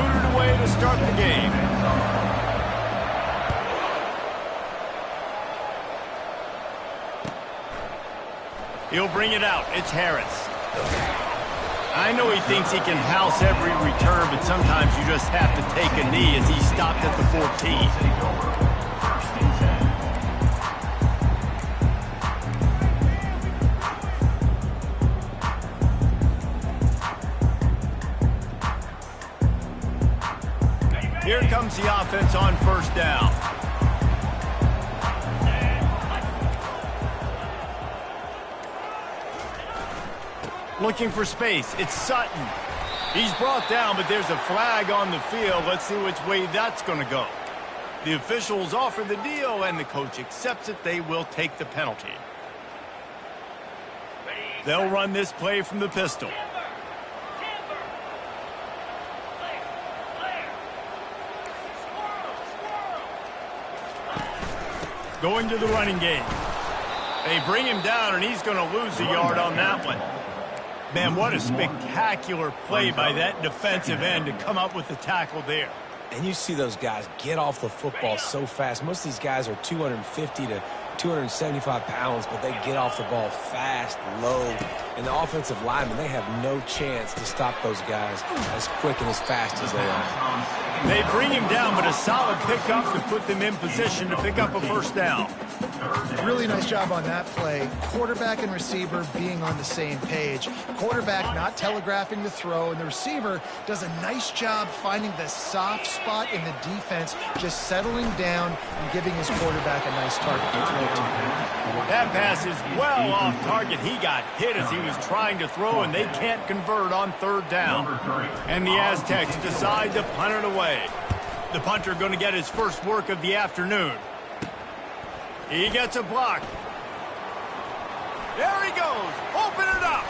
booted away to start the game. He'll bring it out. It's Harris. I know he thinks he can house every return, but sometimes you just have to take a knee as he stopped at the 14. Here comes the offense on first down. Looking for space. It's Sutton. He's brought down, but there's a flag on the field. Let's see which way that's going to go. The officials offer the deal, and the coach accepts it. They will take the penalty. They'll run this play from the pistol. Going to the running game. They bring him down, and he's going to lose a yard on that one. Man, what a spectacular play by that defensive end to come up with the tackle there. And you see those guys get off the football so fast. Most of these guys are 250 to 275 pounds, but they get off the ball fast, low. And the offensive linemen, they have no chance to stop those guys as quick and as fast as they are. They bring him down, but a solid pickup to put them in position to pick up a first down. Really nice job on that play. Quarterback and receiver being on the same page. Quarterback not telegraphing the throw, and the receiver does a nice job finding the soft spot in the defense, just settling down and giving his quarterback a nice target to throw to. That pass is well off target. He got hit as he was trying to throw, and they can't convert on third down. And the Aztecs decide to punt it away. The punter going to get his first work of the afternoon. He gets a block. There he goes. Open it up.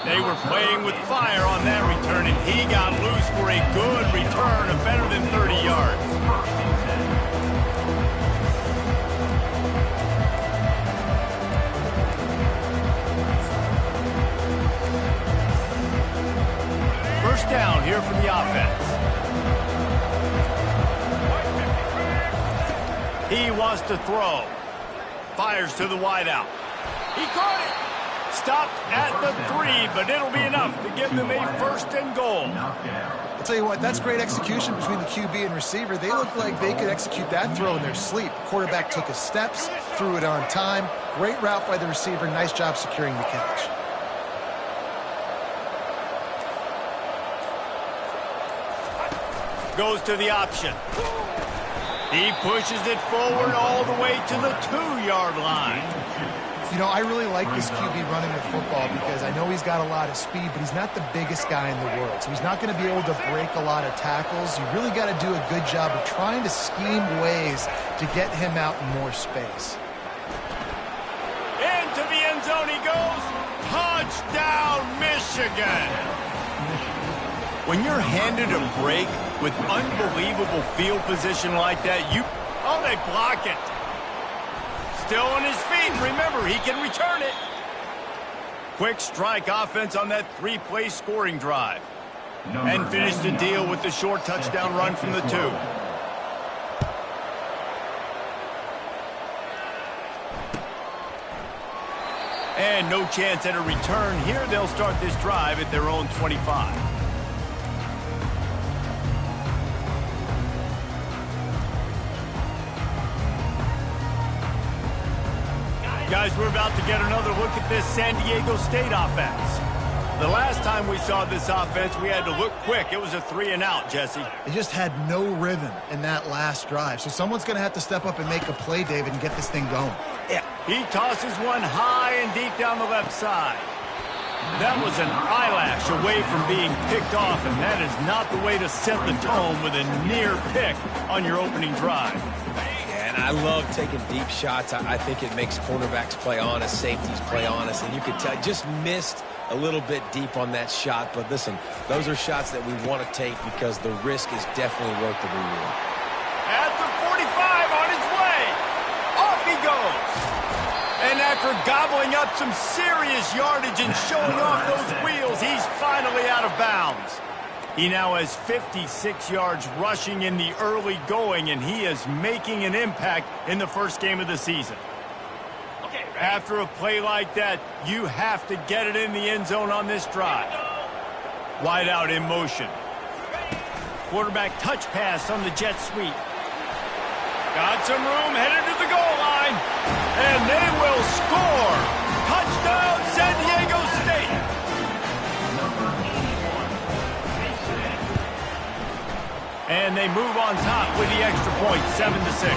They were playing with fire on that return, and he got loose for a good return of better than 30 yards. First down here for the offense. He wants to throw. Fires to the wideout. He caught it. Stopped at the 3, but it'll be enough to give them a first and goal. I'll tell you what, that's great execution between the QB and receiver. They look like they could execute that throw in their sleep. Quarterback took his steps, threw it on time. Great route by the receiver. Nice job securing the catch. Goes to the option. He pushes it forward all the way to the 2-yard line. You know, I really like this QB running the football because I know he's got a lot of speed, but he's not the biggest guy in the world. So he's not going to be able to break a lot of tackles. You really got to do a good job of trying to scheme ways to get him out in more space. Into the end zone he goes. Touchdown, Michigan. When you're handed a break with unbelievable field position like that, they block it. Still on his feet. Remember, he can return it. Quick strike offense on that 3-play scoring drive. And finish the deal with the short touchdown run from the 2. And no chance at a return here. They'll start this drive at their own 25. Guys, we're about to get another look at this San Diego State offense. The last time we saw this offense, we had to look quick. It was a 3-and-out, Jesse. They just had no rhythm in that last drive. So someone's going to have to step up and make a play, David, and get this thing going. Yeah. He tosses one high and deep down the left side. That was an eyelash away from being picked off, and that is not the way to set the tone with a near pick on your opening drive. And I love taking deep shots. I think it makes cornerbacks play honest, safeties play honest, and you could tell just missed a little bit deep on that shot. But listen, those are shots that we want to take because the risk is definitely worth the reward. At the 45 on his way. Off he goes. And after gobbling up some serious yardage and showing off those wheels, he's finally out of bounds. He now has 56 yards rushing in the early going, and he is making an impact in the first game of the season. After a play like that, you have to get it in the end zone on this drive. Wide out in motion. Quarterback touch pass on the jet sweep. Got some room, headed to the goal line. And they will score. Touchdown, San Diego State. And they move on top with the extra point, 7-6.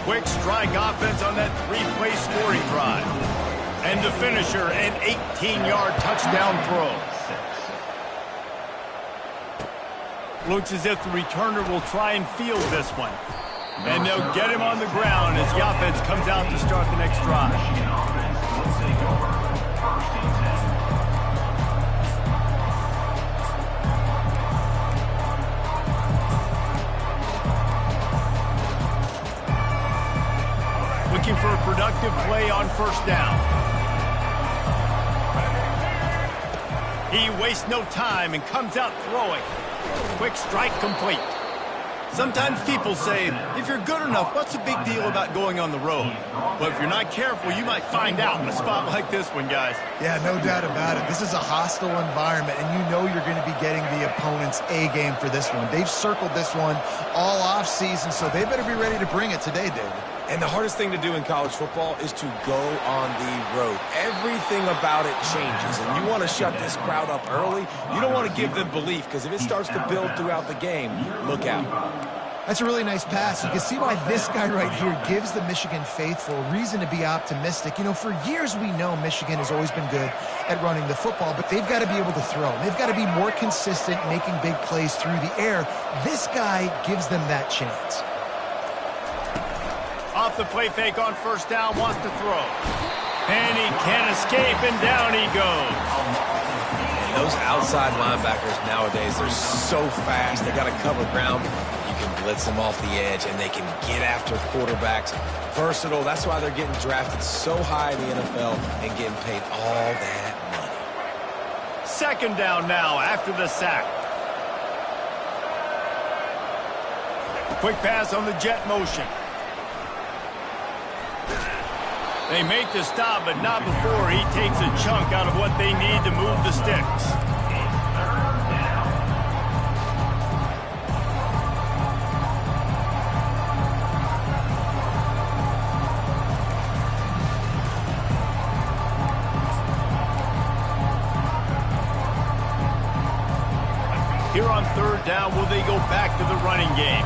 Quick strike offense on that three-play scoring drive. And the finisher, an 18-yard touchdown throw. Looks as if the returner will try and field this one. And they'll get him on the ground as the offense comes out to start the next drive. Looking for a productive play on first down. He wastes no time and comes out throwing. Quick strike complete. Sometimes people say, if you're good enough, what's the big deal about going on the road? But if you're not careful, you might find out in a spot like this one, guys. Yeah, no doubt about it. This is a hostile environment, and you know you're going to be getting the opponent's A game for this one. They've circled this one all off season, so they better be ready to bring it today, David. And the hardest thing to do in college football is to go on the road. Everything about it changes, and you want to shut this crowd up early. You don't want to give them belief, because if it starts to build throughout the game, look out. That's a really nice pass. You can see why this guy right here gives the Michigan faithful reason to be optimistic. You know, for years we know Michigan has always been good at running the football, but they've got to be able to throw. They've got to be more consistent making big plays through the air. This guy gives them that chance. Off the play fake on first down, wants to throw. And he can't escape, and down he goes. And those outside linebackers nowadays, they're so fast. They got to cover ground. You can blitz them off the edge, and they can get after quarterbacks. Versatile. That's why they're getting drafted so high in the NFL and getting paid all that money. Second down now after the sack. Quick pass on the jet motion. They make the stop, but not before he takes a chunk out of what they need to move the sticks. Here on third down, will they go back to the running game?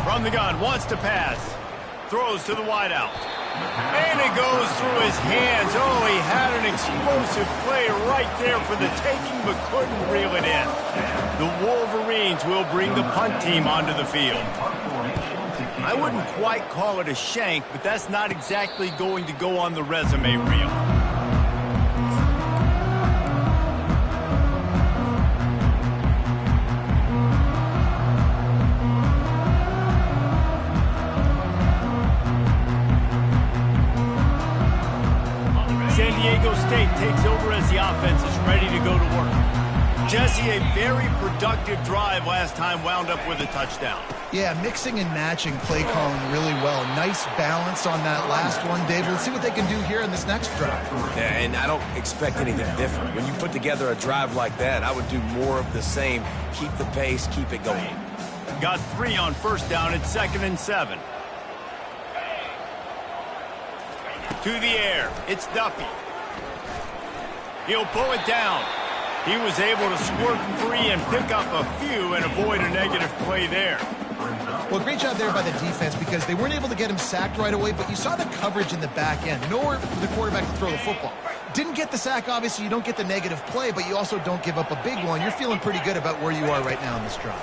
From the gun, wants to pass. Throws to the wideout. And it goes through his hands. Oh, he had an explosive play right there for the taking, but couldn't reel it in. The Wolverines will bring the punt team onto the field. I wouldn't quite call it a shank, but that's not exactly going to go on the resume reel. San Diego State takes over as the offense is ready to go to work. Jesse, a very productive drive last time wound up with a touchdown. Yeah, mixing and matching play calling really well. Nice balance on that last one, David. Let's see what they can do here in this next drive. Yeah, and I don't expect anything different. When you put together a drive like that, I would do more of the same. Keep the pace, keep it going. Got 3 on first down at 2nd and 7. To the air, it's Duffy. He'll pull it down. He was able to squirt free and pick up a few and avoid a negative play there. Well, great job there by the defense because they weren't able to get him sacked right away, but you saw the coverage in the back end. Nowhere for the quarterback to throw the football. Didn't get the sack, obviously. You don't get the negative play, but you also don't give up a big one. You're feeling pretty good about where you are right now in this drive.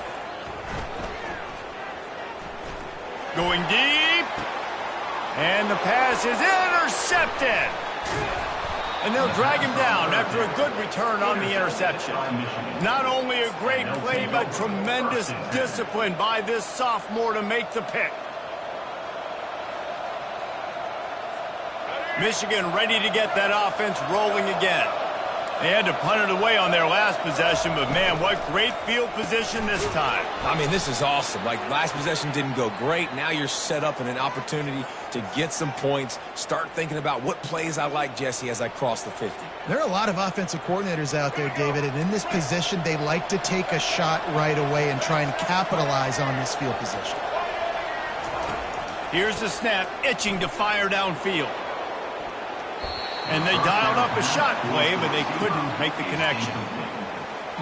Going deep. And the pass is intercepted. And they'll drag him down after a good return on the interception. Not only a great play, but tremendous discipline by this sophomore to make the pick. Michigan ready to get that offense rolling again. They had to punt it away on their last possession, but man, what great field position this time. I mean, this is awesome. Like, last possession didn't go great. Now you're set up in an opportunity to get some points. Start thinking about what plays I like, Jesse, as I cross the 50. There are a lot of offensive coordinators out there, David, and in this position, they like to take a shot right away and try and capitalize on this field position. Here's the snap, itching to fire downfield. And they dialed up a shot play, but they couldn't make the connection.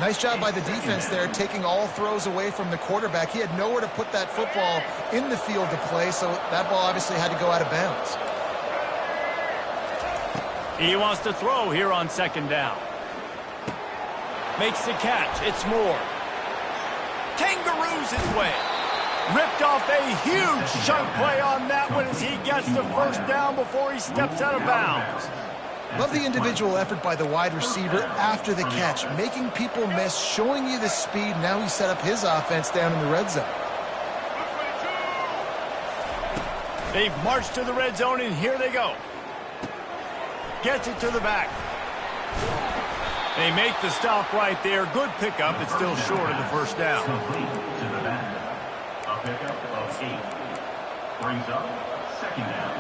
Nice job by the defense there, taking all throws away from the quarterback. He had nowhere to put that football in the field to play, so that ball obviously had to go out of bounds. He wants to throw here on second down. Makes the catch. It's Moore. Kangaroos his way. Ripped off a huge chunk play on that one as he gets the first down before he steps out of bounds. Love the individual effort by the wide receiver after the catch, making people miss, showing you the speed. Now he set up his offense down in the red zone. They've marched to the red zone, and here they go. Gets it to the back. They make the stop right there. Good pickup. It's still short of the first down. A pickup of 8. Brings up second down.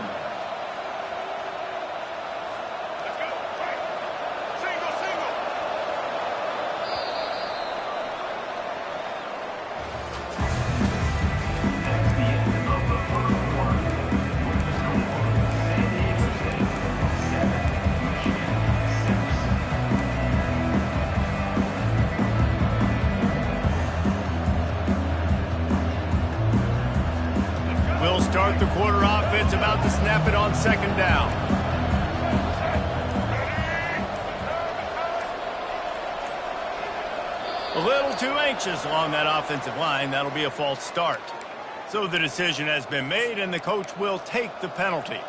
Start the quarter offense, about to snap it on second down. A little too anxious along that offensive line. That'll be a false start. So the decision has been made, and the coach will take the penalty.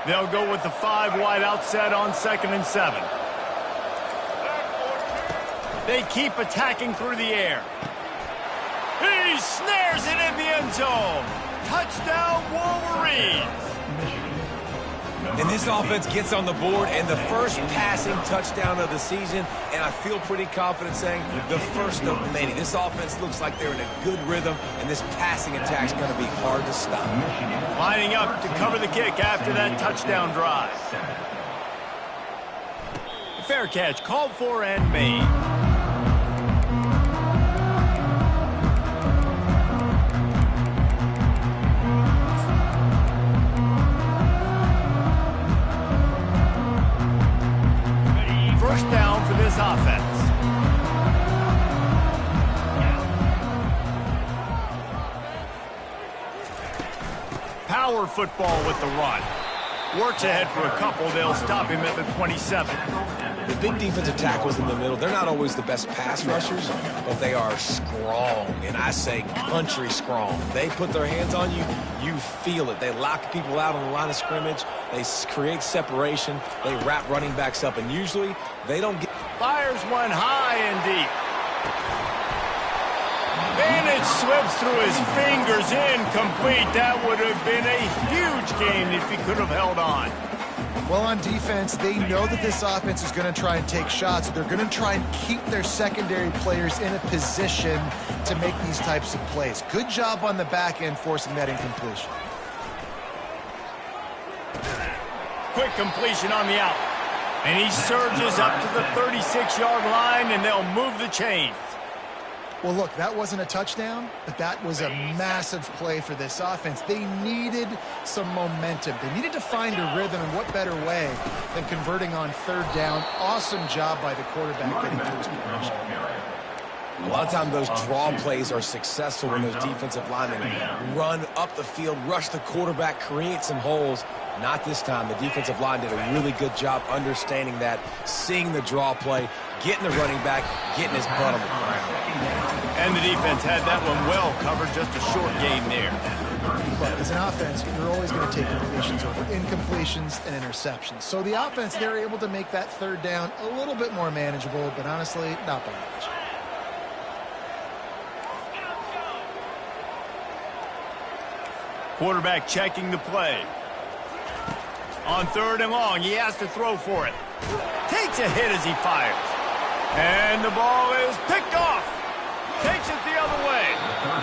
They'll go with the 5 wide out set on 2nd and 7. They keep attacking through the air. He snares it in the end zone. Touchdown, Wolverines. And this offense gets on the board, and the first passing touchdown of the season, and I feel pretty confident saying the first of many. This offense looks like they're in a good rhythm, and this passing attack's going to be hard to stop. Lining up to cover the kick after that touchdown drive. Fair catch, called for and made. First down for this offense. Power football with the run. Works ahead for a couple. They'll stop him at the 27. The big defensive tackles in the middle, they're not always the best pass rushers, but they are strong, and I say country strong. They put their hands on you, you feel it. They lock people out on the line of scrimmage. They create separation. They wrap running backs up, and usually they don't get... Fires one high and deep. And it slips through his fingers, incomplete. That would have been a huge gain if he could have held on. Well, on defense, they know that this offense is going to try and take shots. They're going to try and keep their secondary players in a position to make these types of plays. Good job on the back end forcing that incompletion. Quick completion on the out. And he surges up to the 36-yard line, and they'll move the chains. Well, look, that wasn't a touchdown, but that was a massive play for this offense. They needed some momentum. They needed to find a rhythm, and what better way than converting on third down. Awesome job by the quarterback getting to his progression. A lot of times those draw plays are successful when those defensive linemen run up the field, rush the quarterback, create some holes. Not this time. The defensive line did a really good job understanding that, seeing the draw play, getting the running back, getting his butt on the ground. And the defense had that one well covered, just a short game there. But as an offense, you're always going to take completions over incompletions and interceptions. So the offense, they're able to make that third down a little bit more manageable, but honestly, not by much. Quarterback checking the play. On 3rd and long, he has to throw for it. Takes a hit as he fires. And the ball is picked off. Takes it the other way.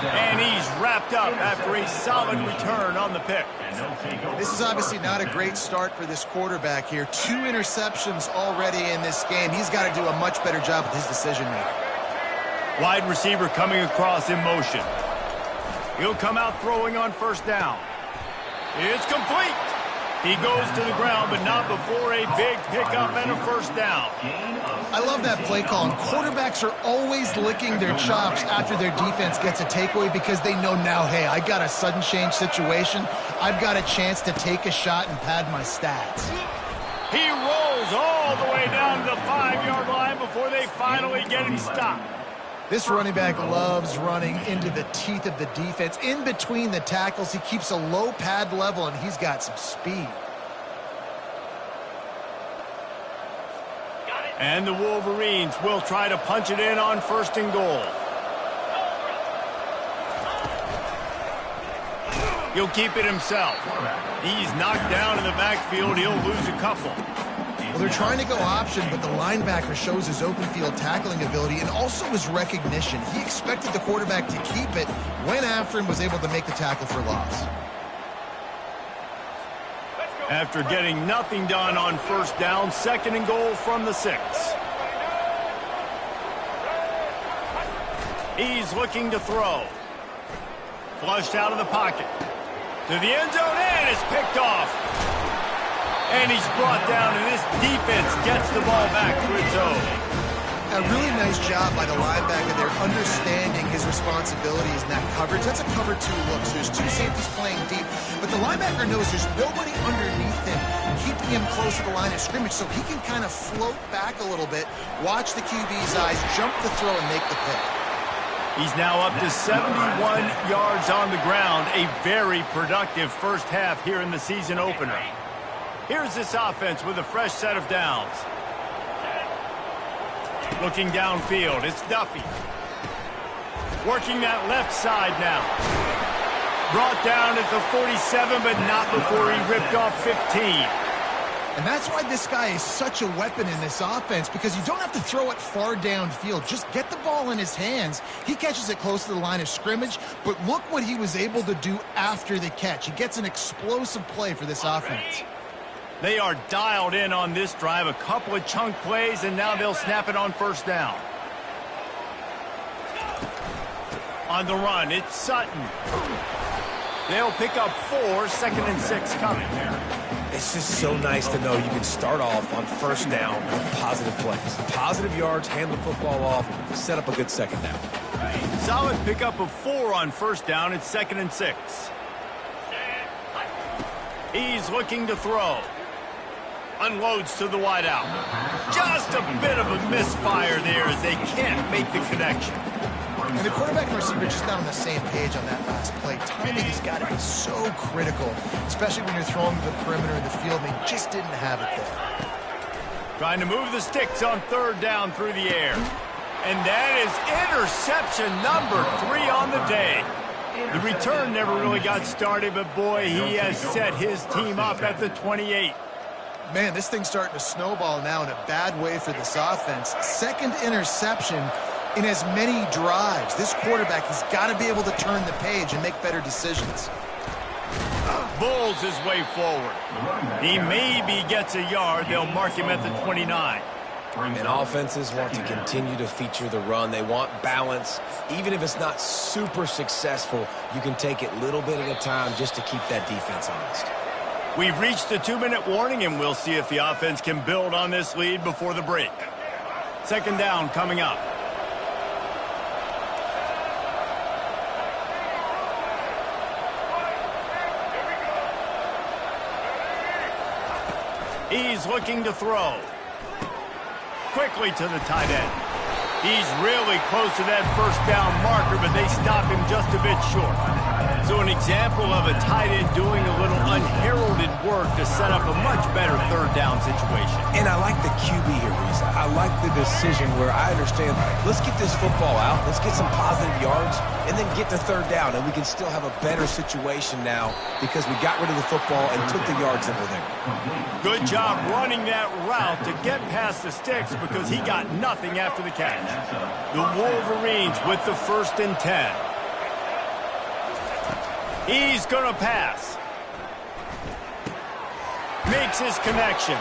And he's wrapped up after a solid return on the pick. This is obviously not a great start for this quarterback here. 2 interceptions already in this game. He's got to do a much better job with his decision-making. Wide receiver coming across in motion. He'll come out throwing on 1st down. It's complete. He goes to the ground, but not before a big pickup and a 1st down. I love that play call. And quarterbacks are always licking their chops after their defense gets a takeaway because they know now, hey, I got a sudden change situation. I've got a chance to take a shot and pad my stats. He rolls all the way down to the 5-yard line before they finally get him stopped. This running back loves running into the teeth of the defense. In between the tackles, he keeps a low pad level, and he's got some speed. And the Wolverines will try to punch it in on 1st and goal. He'll keep it himself. He's knocked down in the backfield. He'll lose a couple. Well, they're trying to go option, but the linebacker shows his open field tackling ability and also his recognition. He expected the quarterback to keep it, went after him, was able to make the tackle for loss. After getting nothing done on 1st down, 2nd and goal from the 6. He's looking to throw. Flushed out of the pocket. To the end zone, and it's picked off. And he's brought down, and this defense gets the ball back to its own. A really nice job by the linebacker there, understanding his responsibilities in that coverage. That's a cover 2 look, so there's 2 safeties playing deep. But the linebacker knows there's nobody underneath him, keeping him close to the line of scrimmage, so he can kind of float back a little bit, watch the QB's eyes, jump the throw, and make the pick. He's now up to 71 yards on the ground, a very productive 1st half here in the season opener. Here's this offense with a fresh set of downs. Looking downfield, it's Duffy. Working that left side now. Brought down at the 47, but not before he ripped off 15. And that's why this guy is such a weapon in this offense, because you don't have to throw it far downfield. Just get the ball in his hands. He catches it close to the line of scrimmage, but look what he was able to do after the catch. He gets an explosive play for this offense. They are dialed in on this drive, a couple of chunk plays, and now they'll snap it on 1st down. On the run, it's Sutton. They'll pick up 4, 2nd and 6 coming. It's just so nice to know you can start off on 1st down with positive plays. Positive yards, hand the football off, set up a good 2nd down. Solid pickup of 4 on 1st down. It's 2nd and 6. He's looking to throw. Unloads to the wideout. Just a bit of a misfire there as they can't make the connection. And the quarterback and receiver just not on the same page on that last play. Timing has got to be so critical, especially when you're throwing to the perimeter of the field. They just didn't have it there. Trying to move the sticks on 3rd down through the air. And that is interception number 3 on the day. The return never really got started, but boy, he has set his team up at the 28. Man, this thing's starting to snowball now in a bad way for this offense. 2nd interception in as many drives. This quarterback has got to be able to turn the page and make better decisions. Bulls his way forward. He maybe gets a yard. They'll mark him at the 29. And offenses want to continue to feature the run. They want balance. Even if it's not super successful, you can take it little bit at a time just to keep that defense honest. We've reached the 2-minute warning, and we'll see if the offense can build on this lead before the break. 2nd down coming up. He's looking to throw. Quickly to the tight end. He's really close to that 1st down marker, but they stop him just a bit short. So an example of a tight end doing a little unheralded work to set up a much better 3rd down situation. And I like the QB here, Reese. I like the decision where I understand, let's get this football out, let's get some positive yards, and then get to third down, and we can still have a better situation now because we got rid of the football and took the yards that were there. Good job running that route to get past the sticks because he got nothing after the catch. The Wolverines with the 1st and 10. He's going to pass. Makes his connection.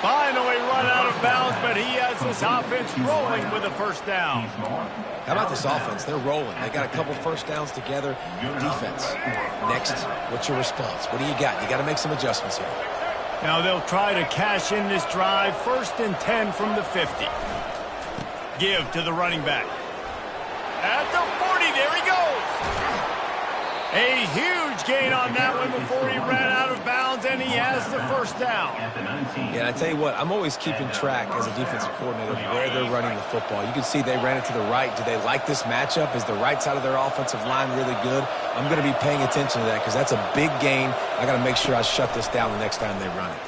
Finally run out of bounds, but he has this offense rolling with a 1st down. How about this offense? They're rolling. They got a couple 1st downs together. Defense. Next, what's your response? What do you got? You got to make some adjustments here. Now they'll try to cash in this drive. 1st and 10 from the 50. Give to the running back. At the 40, there he goes. A huge gain on that one before he ran out of bounds, and he has the 1st down. Yeah, I tell you what, I'm always keeping track as a defensive coordinator of where they're running the football. You can see they ran it to the right. Do they like this matchup? Is the right side of their offensive line really good? I'm going to be paying attention to that because that's a big gain. I got to make sure I shut this down the next time they run it.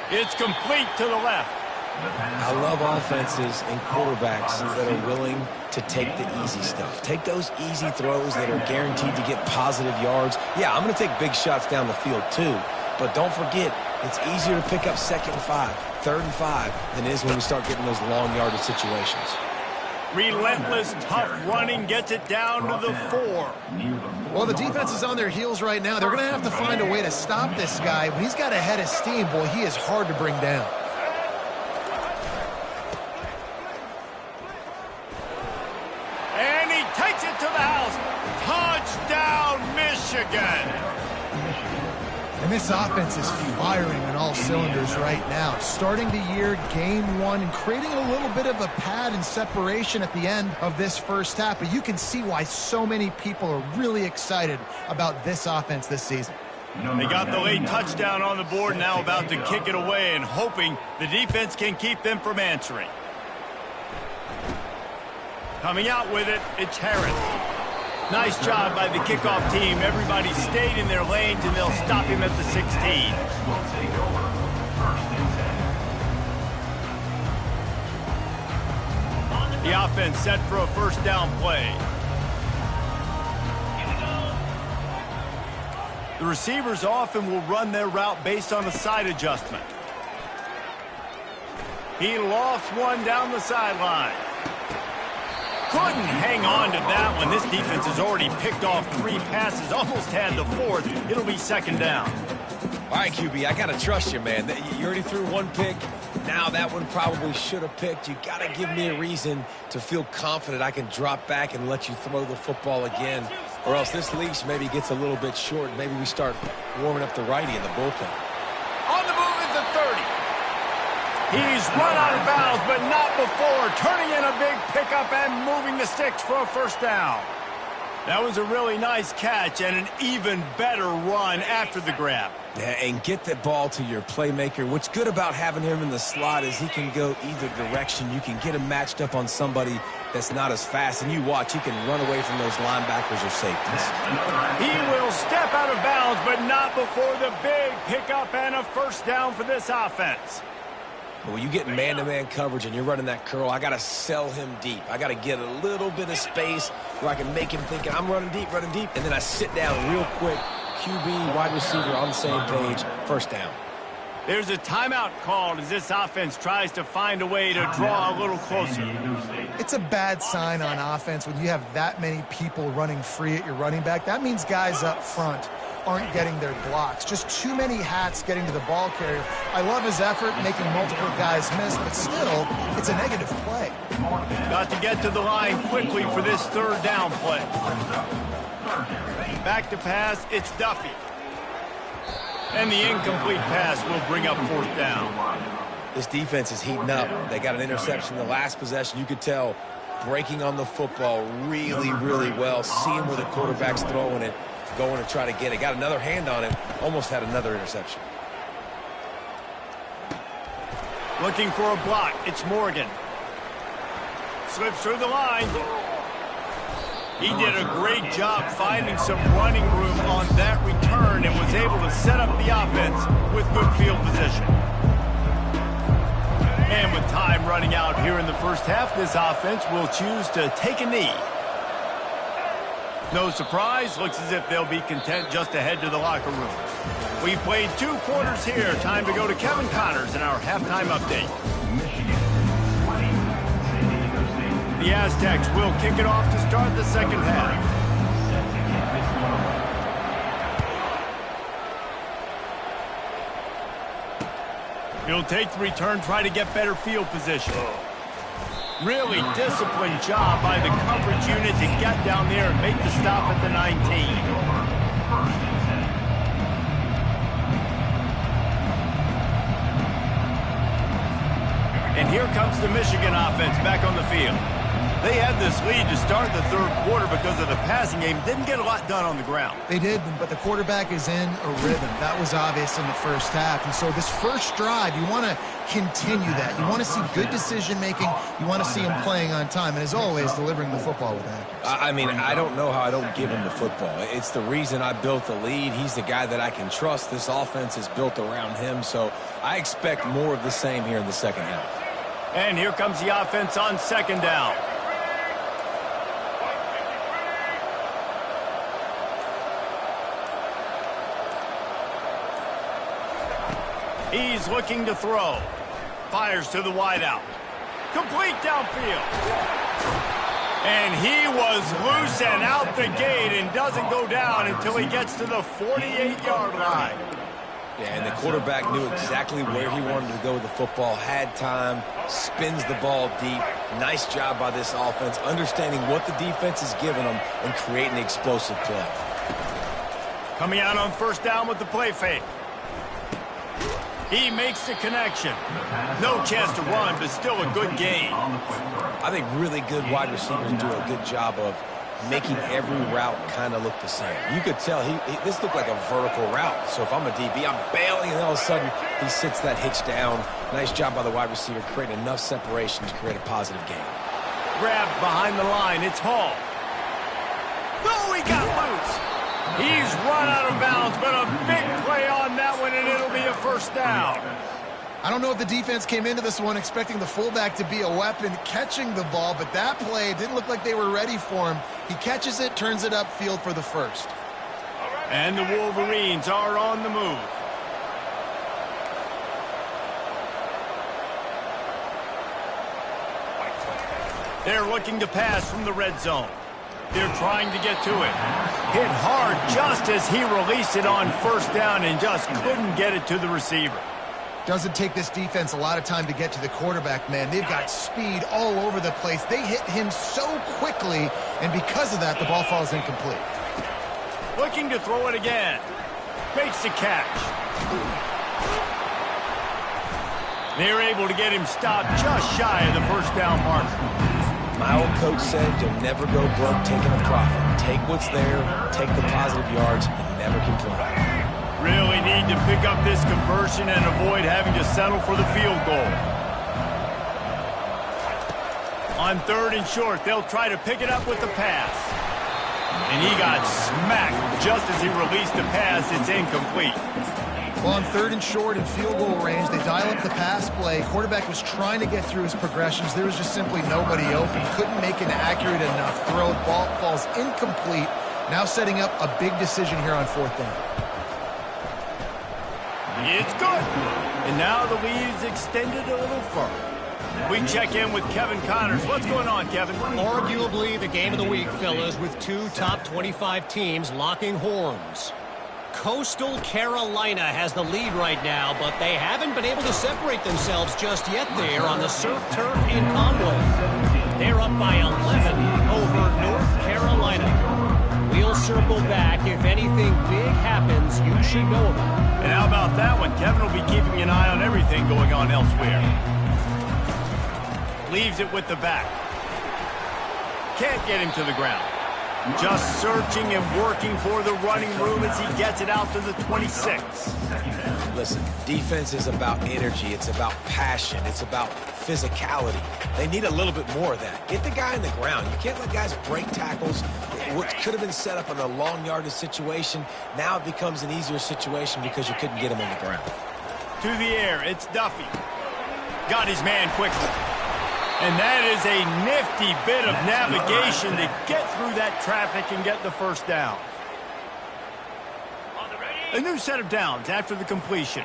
It's complete to the left. I love offenses and quarterbacks that are willing to take the easy stuff. Take those easy throws that are guaranteed to get positive yards. Yeah, I'm going to take big shots down the field too, but don't forget, it's easier to pick up 2nd and 5, 3rd and 5 than it is when we start getting those long yardage situations. Relentless, tough running gets it down to the 4. Well, the defense is on their heels right now. They're going to have to find a way to stop this guy. When he's got a head of steam, boy, he is hard to bring down. Takes it to the house. Touchdown, Michigan. And this offense is firing on all cylinders right now. Starting the year, game 1, and creating a little bit of a pad and separation at the end of this 1st half. But you can see why so many people are really excited about this offense this season. They got the late touchdown on the board, now about to kick it away and hoping the defense can keep them from answering. Coming out with it, it's Harris. Nice job by the kickoff team. Everybody stayed in their lanes, and they'll stop him at the 16. The offense set for a 1st down play. The receivers often will run their route based on a side adjustment. He lost one down the sideline. Couldn't hang on to that one. This defense has already picked off 3 passes, almost had the 4th. It'll be 2nd down. All right, QB, I got to trust you, man. You already threw 1 pick. Now that one probably should have picked. You got to give me a reason to feel confident I can drop back and let you throw the football again, or else this leash maybe gets a little bit short. Maybe we start warming up the righty in the bullpen. On the move is the 30. He's run out of bounds, but not before. Turning in a big pickup and moving the sticks for a 1st down. That was a really nice catch and an even better run after the grab. Yeah, and get the ball to your playmaker. What's good about having him in the slot is he can go either direction. You can get him matched up on somebody that's not as fast, and you watch, he can run away from those linebackers or safeties. He will step out of bounds, but not before the big pickup and a 1st down for this offense. But when you get man-to-man coverage and you're running that curl, I got to sell him deep. I got to get a little bit of space where I can make him think I'm running deep, and then I sit down real quick. QB, wide receiver on the same page, 1st down. There's a timeout called as this offense tries to find a way to draw a little closer. It's a bad sign on offense when you have that many people running free at your running back. That means guys up front aren't getting their blocks. Just too many hats getting to the ball carrier. I love his effort making multiple guys miss, but still, it's a negative play. Got to get to the line quickly for this 3rd down play. Back to pass, it's Duffy. And the incomplete pass will bring up 4th down. This defense is heating up. They got an interception in the last possession. You could tell breaking on the football really, really well. Seeing where the quarterback's throwing it, going to try to get it. Got another hand on it. Almost had another interception. Looking for a block. It's Morgan. Slips through the line. He did a great job finding some running room on that return and was able to set up the offense with good field position. And with time running out here in the first half, this offense will choose to take a knee. No surprise, looks as if they'll be content just to head to the locker room. We've played 2 quarters here. Time to go to Kevin Connors in our halftime update. The Aztecs will kick it off to start the second half. He'll take the return, try to get better field position. Really disciplined job by the coverage unit to get down there and make the stop at the 19. And here comes the Michigan offense back on the field. They had this lead to start the third quarter because of the passing game. Didn't get a lot done on the ground. They did, but the quarterback is in a rhythm. That was obvious in the first half. And so this first drive, you want to continue that. You want to see good decision-making. You want to see him playing on time. And as always, delivering the football with accuracy. I mean, I don't know how I don't give him the football. It's the reason I built the lead. He's the guy that I can trust. This offense is built around him. So I expect more of the same here in the second half. And here comes the offense on second down. He's looking to throw. Fires to the wideout. Complete downfield. And he was loose and out the gate and doesn't go down until he gets to the 48-yard line. Yeah, and the quarterback knew exactly where he wanted to go with the football, had time, spins the ball deep. Nice job by this offense, understanding what the defense is giving them and creating an explosive play. Coming out on first down with the play fake. He makes the connection. No chance to run, but still a good gain. I think really good wide receivers do a good job of making every route kind of look the same. You could tell this looked like a vertical route. So if I'm a DB, I'm bailing, and all of a sudden he sits that hitch down. Nice job by the wide receiver, creating enough separation to create a positive gain. Grabbed behind the line. It's Hall. Oh, he got loose. He's run out of bounds, but a big play on that one, and it'll be a first down. I don't know if the defense came into this one expecting the fullback to be a weapon catching the ball, but that play didn't look like they were ready for him. He catches it, turns it upfield for the first. And the Wolverines are on the move. They're looking to pass from the red zone. They're trying to get to it. Hit hard just as he released it on first down and just couldn't get it to the receiver. Doesn't take this defense a lot of time to get to the quarterback, man. They've got speed all over the place. They hit him so quickly, and because of that, the ball falls incomplete. Looking to throw it again. Makes the catch. They're able to get him stopped just shy of the first down marker. My old coach said you'll never go broke taking a profit. Take what's there, take the positive yards, and never complain. Really need to pick up this conversion and avoid having to settle for the field goal. On third and short, they'll try to pick it up with the pass. And he got smacked just as he released the pass. It's incomplete. Well, on third and short in field goal range, they dial up the pass play. Quarterback was trying to get through his progressions. There was just simply nobody open. Couldn't make an accurate enough throw. Ball falls incomplete. Now setting up a big decision here on fourth down. It's good. And now the lead's extended a little further. We check in with Kevin Connors. What's going on, Kevin? Arguably the game of the week, fellas, with 2 top 25 teams locking horns. Coastal Carolina has the lead right now, but they haven't been able to separate themselves just yet there on the surf turf in Conway. They're up by 11 over North Carolina. We'll circle back. If anything big happens, you should know about it. And how about that one? Kevin will be keeping an eye on everything going on elsewhere. Leaves it with the back. Can't get him to the ground. Just searching and working for the running room as he gets it out to the 26. Listen, defense is about energy. It's about passion. It's about physicality. They need a little bit more of that. Get the guy in the ground. You can't let guys break tackles. what could have been set up in a long yardage situation, now it becomes an easier situation because you couldn't get him on the ground. To the air, it's Duffy. Got his man quickly. And that is a nifty bit of navigation to get through that traffic and get the first down. A new set of downs after the completion.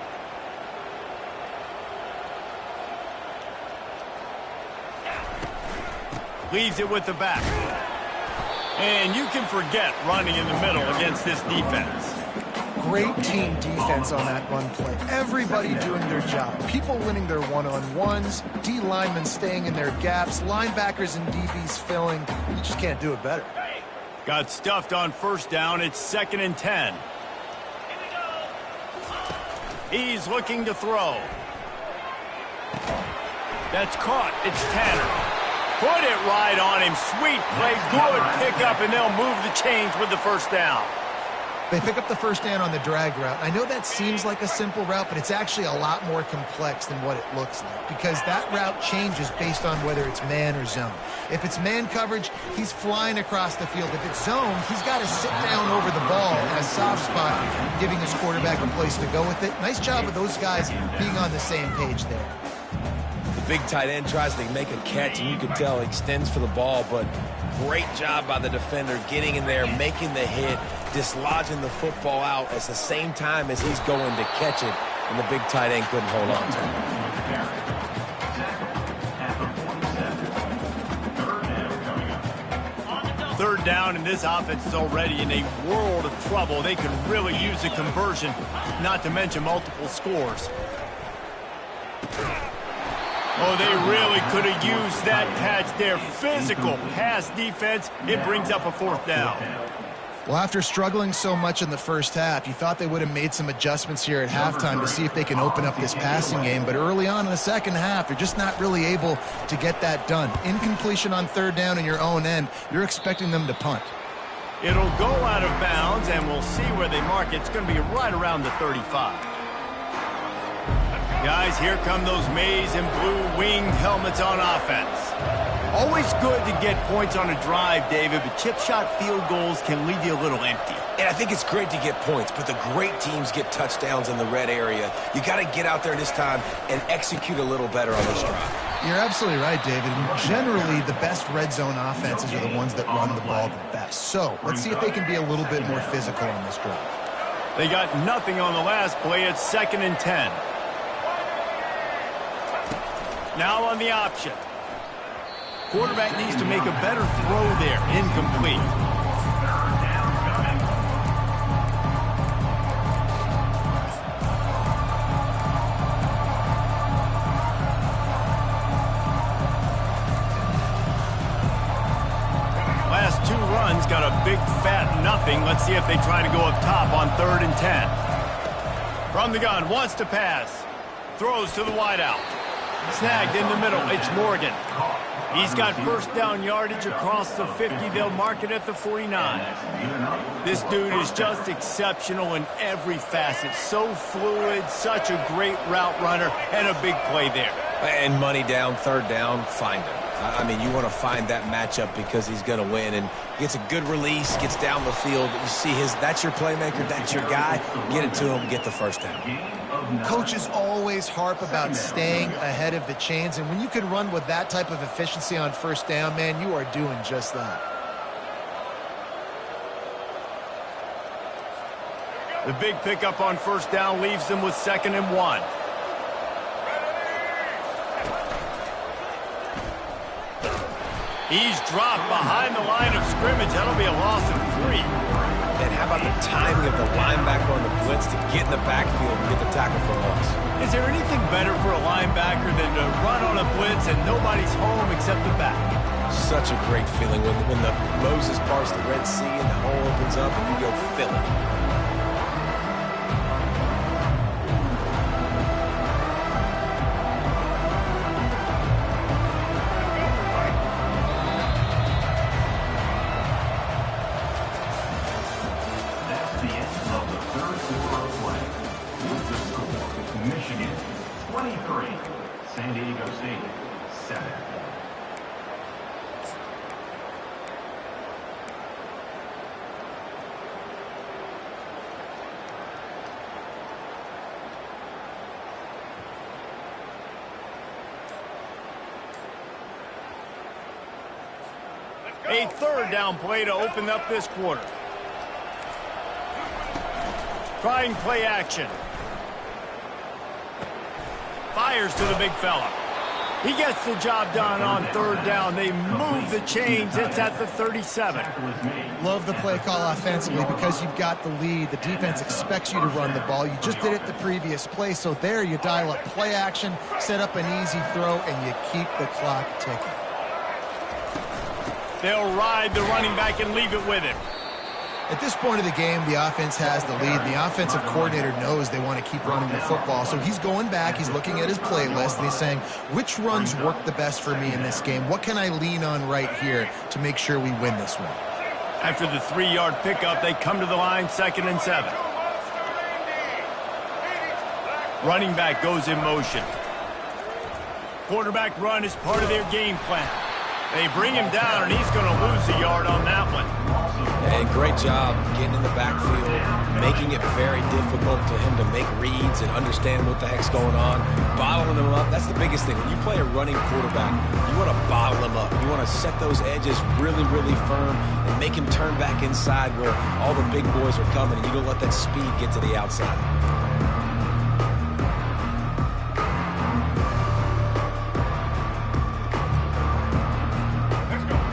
Leaves it with the back. And you can forget running in the middle against this defense. Great team defense on that run play. Everybody doing their job. People winning their one-on-ones, D linemen staying in their gaps, linebackers and DBs filling. You just can't do it better. Got stuffed on first down. It's 2nd and 10. He's looking to throw. That's caught. It's Tanner. Put it right on him. Sweet play. Good pickup, and they'll move the chains with the first down. They pick up the first down on the drag route. I know that seems like a simple route, but it's actually a lot more complex than what it looks like because that route changes based on whether it's man or zone. If it's man coverage, he's flying across the field. If it's zone, he's got to sit down over the ball in a soft spot, giving his quarterback a place to go with it. Nice job of those guys being on the same page there. The big tight end tries to make a catch, and you can tell he extends for the ball, but great job by the defender getting in there, making the hit, dislodging the football out at the same time as he's going to catch it, and the big tight end couldn't hold on to it. Third down, and this offense is already in a world of trouble. They could really use a conversion, not to mention multiple scores. Oh, they really could have used that catch there. Physical pass defense. It brings up a 4th down. Well, after struggling so much in the first half, you thought they would have made some adjustments here at halftime to see if they can open up this passing game. But early on in the second half, you're just not really able to get that done. Incompletion on third down in your own end, you're expecting them to punt. It'll go out of bounds, and we'll see where they mark it. It's going to be right around the 35. Guys, here come those maize and blue winged helmets on offense. Always good to get points on a drive, David, but chip shot field goals can leave you a little empty. And I think it's great to get points, but the great teams get touchdowns in the red area. You got to get out there this time and execute a little better on this drive. You're absolutely right, David. Generally, the best red zone offenses are the ones that run the ball the best. So let's see if they can be a little bit more physical on this drive. They got nothing on the last play. It's 2nd and 10. Now on the option. Quarterback needs to make a better throw there. Incomplete. Last 2 runs got a big fat nothing. Let's see if they try to go up top on 3rd and 10. From the gun, wants to pass. Throws to the wideout. Snagged in the middle. It's Morgan. He's got first down yardage across the 50. They'll mark it at the 49. This dude is just exceptional in every facet. So fluid, such a great route runner, and a big play there. And money down, third down, find him. I mean, you want to find that matchup because he's going to win. And gets a good release, gets down the field. You see that's your playmaker, that's your guy. Get it to him, get the first down. Coaches always harp about staying ahead of the chains, and when you can run with that type of efficiency on first down, man, you are doing just that. The big pickup on first down leaves them with 2nd and 1. He's dropped behind the line of scrimmage. That'll be a loss of 3. And how about the timing of the linebacker on the blitz to get in the backfield and get the tackle for loss? Is there anything better for a linebacker than to run on a blitz and nobody's home except the back? Such a great feeling when the Moses parts the Red Sea and the hole opens up and you go fill it. Michigan 23, San Diego State 7. A third down play to open up this quarter. Trying play action. Fires to the big fella. He gets the job done on third down. They move the chains. It's at the 37. Love the play call offensively because you've got the lead. The defense expects you to run the ball. You just did it the previous play, so there you dial up play action, set up an easy throw, and you keep the clock ticking. They'll ride the running back and leave it with him. At this point of the game, the offense has the lead. The offensive coordinator knows they want to keep running the football, so he's going back, he's looking at his playlist, and he's saying, which runs work the best for me in this game? What can I lean on right here to make sure we win this one? After the 3-yard pickup, they come to the line, 2nd and 7. Running back goes in motion. Quarterback run is part of their game plan. They bring him down, and he's going to lose a yard on that one. And great job getting in the backfield, making it very difficult to him to make reads and understand what the heck's going on. Bottling him up, that's the biggest thing. When you play a running quarterback, you want to bottle him up. You want to set those edges really, really firm and make him turn back inside where all the big boys are coming, and you don't let that speed get to the outside.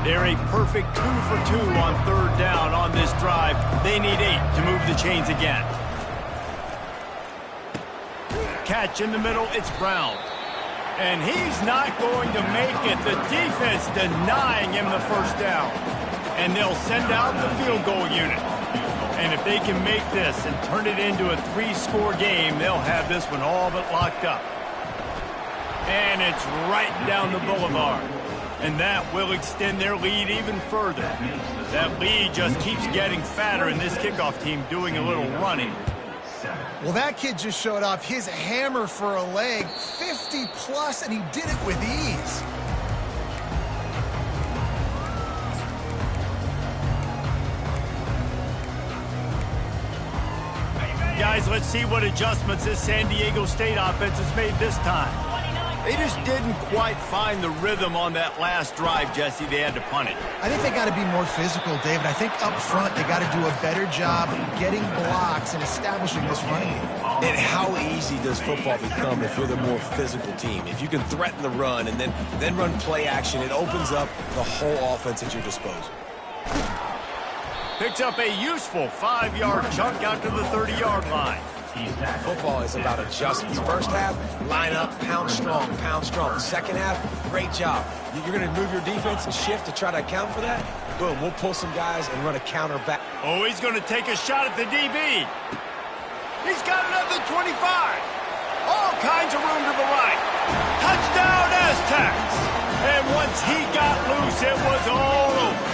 They're a perfect 2 for 2 on third down on this drive. They need 8 to move the chains again. Catch in the middle, it's Brown. And he's not going to make it. The defense denying him the first down. And they'll send out the field goal unit. And if they can make this and turn it into a 3-score game, they'll have this one all but locked up. And it's right down the boulevard. And that will extend their lead even further. That lead just keeps getting fatter, and this kickoff team doing a little running. Well, that kid just showed off his hammer for a leg, 50-plus, and he did it with ease. Guys, let's see what adjustments this San Diego State offense has made this time. They just didn't quite find the rhythm on that last drive, Jesse. They had to punt it. I think they got to be more physical, David. I think up front they got to do a better job getting blocks and establishing this running game. And how easy does football become if you're the more physical team? If you can threaten the run and then run play action, it opens up the whole offense at your disposal. Picks up a useful 5-yard chunk out to the 30-yard line. Football is about adjustments. First half, line up, pound strong, pound strong. Second half, great job. You're going to move your defense and shift to try to account for that? Boom, we'll pull some guys and run a counter back. Oh, he's going to take a shot at the DB. He's got another 25. All kinds of room to the right. Touchdown, Aztecs. And once he got loose, it was all over.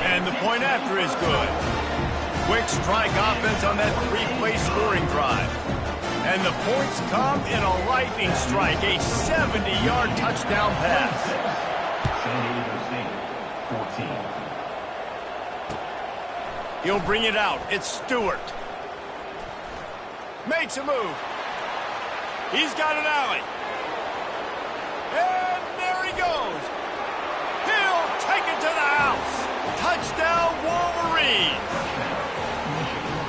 And the point after is good. Quick strike offense on that 3-play scoring drive. And the points come in a lightning strike, a 70-yard touchdown pass. San Diego State, 14. He'll bring it out. It's Stewart. Makes a move. He's got an alley. And there he goes. He'll take it to the house. Touchdown, Wolverines.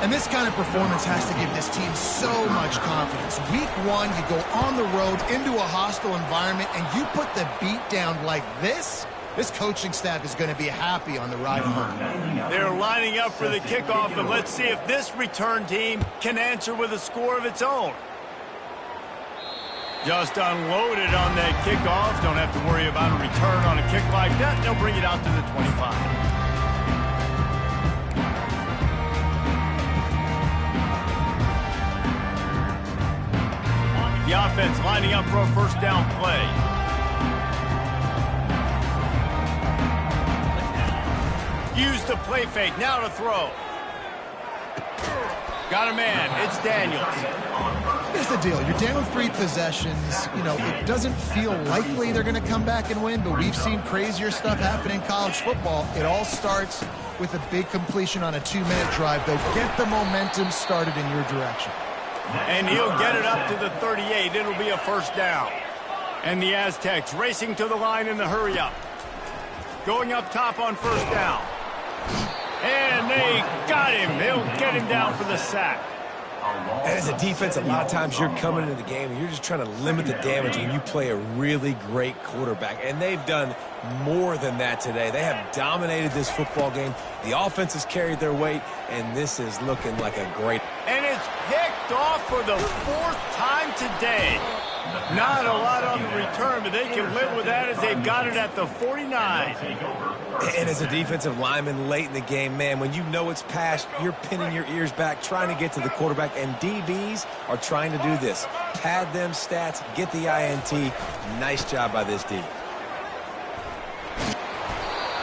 And this kind of performance has to give this team so much confidence. Week 1, you go on the road into a hostile environment, and you put the beat down like this coaching staff is going to be happy on the ride home. They're lining up for the kickoff, and let's see if this return team can answer with a score of its own. Just unloaded on that kickoff. Don't have to worry about a return on a kick like that. They'll bring it out to the 25. The offense lining up for a first down play. Use the play fake, now to throw. Got a man, it's Daniels. Here's the deal, you're down 3 possessions. You know, it doesn't feel likely they're going to come back and win, but we've seen crazier stuff happen in college football. It all starts with a big completion on a 2-minute drive. They'll get the momentum started in your direction. And he'll get it up to the 38. It'll be a first down. And the Aztecs racing to the line in the hurry-up. Going up top on first down. And they got him. They'll get him down for the sack. And as a defense, a lot of times you're coming into the game and you're just trying to limit the damage when you play a really great quarterback. And they've done more than that today. They have dominated this football game. The offense has carried their weight, and this is looking like a great... And it's picked off for the 4th time today. Not a lot on the return, but they can live with that as they've got it at the 49. And as a defensive lineman late in the game, man, when you know it's past, you're pinning your ears back, trying to get to the quarterback, and DBs are trying to do this. Pad them stats, get the INT. Nice job by this D.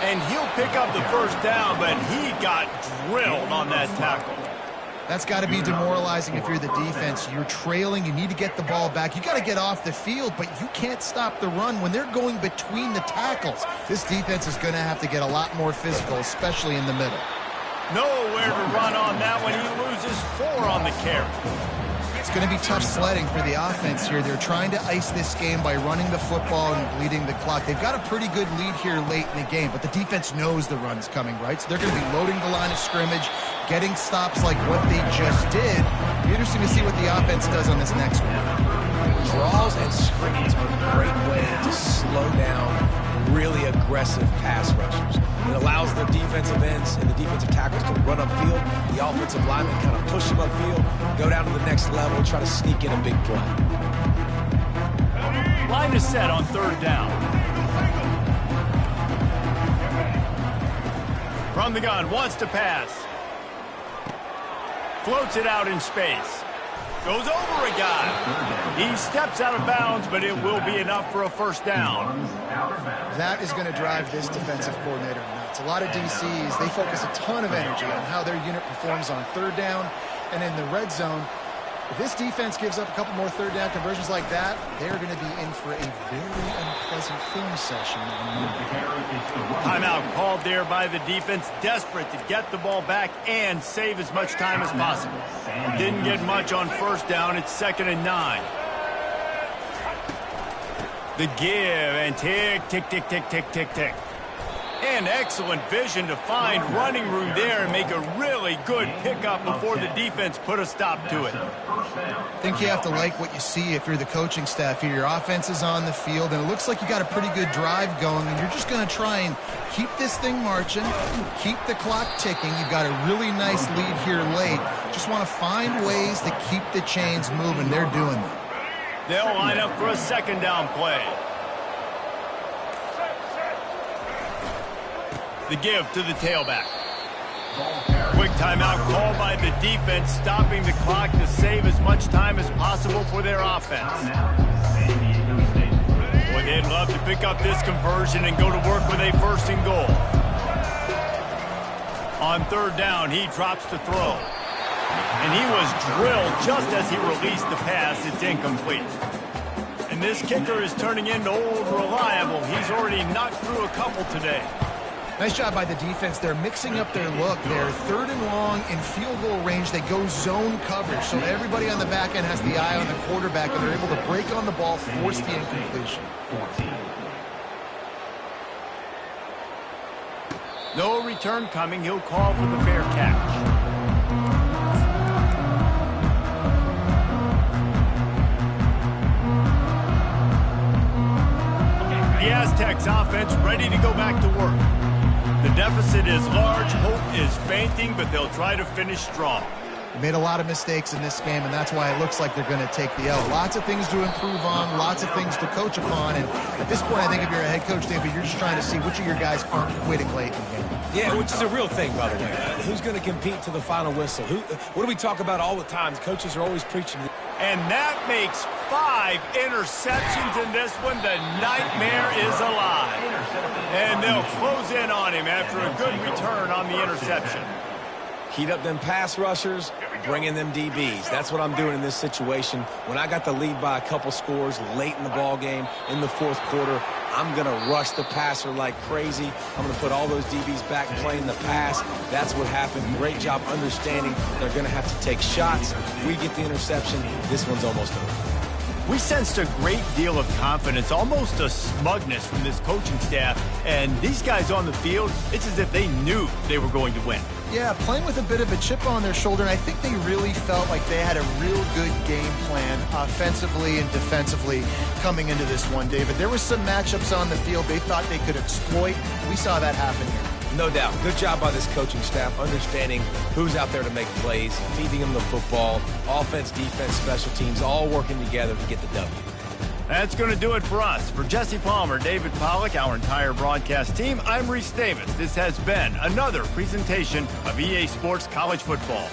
And he'll pick up the first down, but he got drilled on that tackle. That's got to be demoralizing if you're the defense. You're trailing. You need to get the ball back. You got to get off the field, but you can't stop the run when they're going between the tackles. This defense is going to have to get a lot more physical, especially in the middle. Nowhere to run on that one. He loses 4 on the carry. It's going to be tough sledding for the offense here. They're trying to ice this game by running the football and bleeding the clock. They've got a pretty good lead here late in the game, but the defense knows the run's coming, right? So they're going to be loading the line of scrimmage, getting stops like what they just did. It'll be interesting to see what the offense does on this next one. Draws and screens are a great way to slow down really aggressive pass rushers. It allows the defensive ends and the defensive tackles to run upfield. The offensive linemen kind of push them upfield, go down to the next level, try to sneak in a big play. Line is set on 3rd down. From the gun, wants to pass. Floats it out in space. Goes over a guy. He steps out of bounds, but it will be enough for a first down. That is going to drive this defensive coordinator nuts. A lot of DCs, they focus a ton of energy on how their unit performs on 3rd down and in the red zone. If this defense gives up a couple more 3rd down conversions like that, they're going to be in for a very unpleasant film session on Monday. Timeout called there by the defense, desperate to get the ball back and save as much time as possible. Didn't get much on first down. It's 2nd and 9. The give and tick, tick, tick, tick, tick, tick, tick. And excellent vision to find running room there and make a really good pickup before the defense put a stop to it. I think you have to like what you see if you're the coaching staff here. Your offense is on the field, and it looks like you got a pretty good drive going, and you're just going to try and keep this thing marching, keep the clock ticking. You've got a really nice lead here late. Just want to find ways to keep the chains moving. They're doing that. They'll line up for a 2nd down play. The give to the tailback. Quick timeout called by the defense, stopping the clock to save as much time as possible for their offense. Boy, they'd love to pick up this conversion and go to work with a 1st and goal. On 3rd down, he drops to throw. And he was drilled just as he released the pass. It's incomplete. And this kicker is turning into old reliable. He's already knocked through a couple today. Nice job by the defense. They're mixing up their look. They're 3rd and long in field goal range. They go zone coverage. So everybody on the back end has the eye on the quarterback, and they're able to break on the ball, force the incompletion. No return coming. He'll call for the fair catch. The Aztecs offense ready to go back to work. The deficit is large, hope is fainting, but they'll try to finish strong. They made a lot of mistakes in this game, and that's why it looks like they're going to take the L. Lots of things to improve on, lots of things to coach upon, and at this point, I think if you're a head coach, David, you're just trying to see which of your guys aren't quitting late in the game. Yeah, which is a real thing, by the way. Who's going to compete to the final whistle? What do we talk about all the time? Coaches are always preaching. And that makes 5 interceptions in this one. The nightmare is alive. And they'll close in on him after a good return on the interception. Heat up them pass rushers, bring in them DBs. That's what I'm doing in this situation. When I got the lead by a couple scores late in the ball game in the 4th quarter, I'm going to rush the passer like crazy. I'm going to put all those DBs back playing the pass. That's what happened. Great job understanding they're going to have to take shots. If we get the interception, this one's almost over. We sensed a great deal of confidence, almost a smugness from this coaching staff. And these guys on the field, it's as if they knew they were going to win. Yeah, playing with a bit of a chip on their shoulder, and I think they really felt like they had a real good game plan offensively and defensively coming into this one, David. There were some matchups on the field they thought they could exploit. We saw that happen here. No doubt. Good job by this coaching staff, understanding who's out there to make plays, feeding them the football, offense, defense, special teams, all working together to get the W. That's going to do it for us. For Jesse Palmer, David Pollack, our entire broadcast team, I'm Reese Davis. This has been another presentation of EA Sports College Football.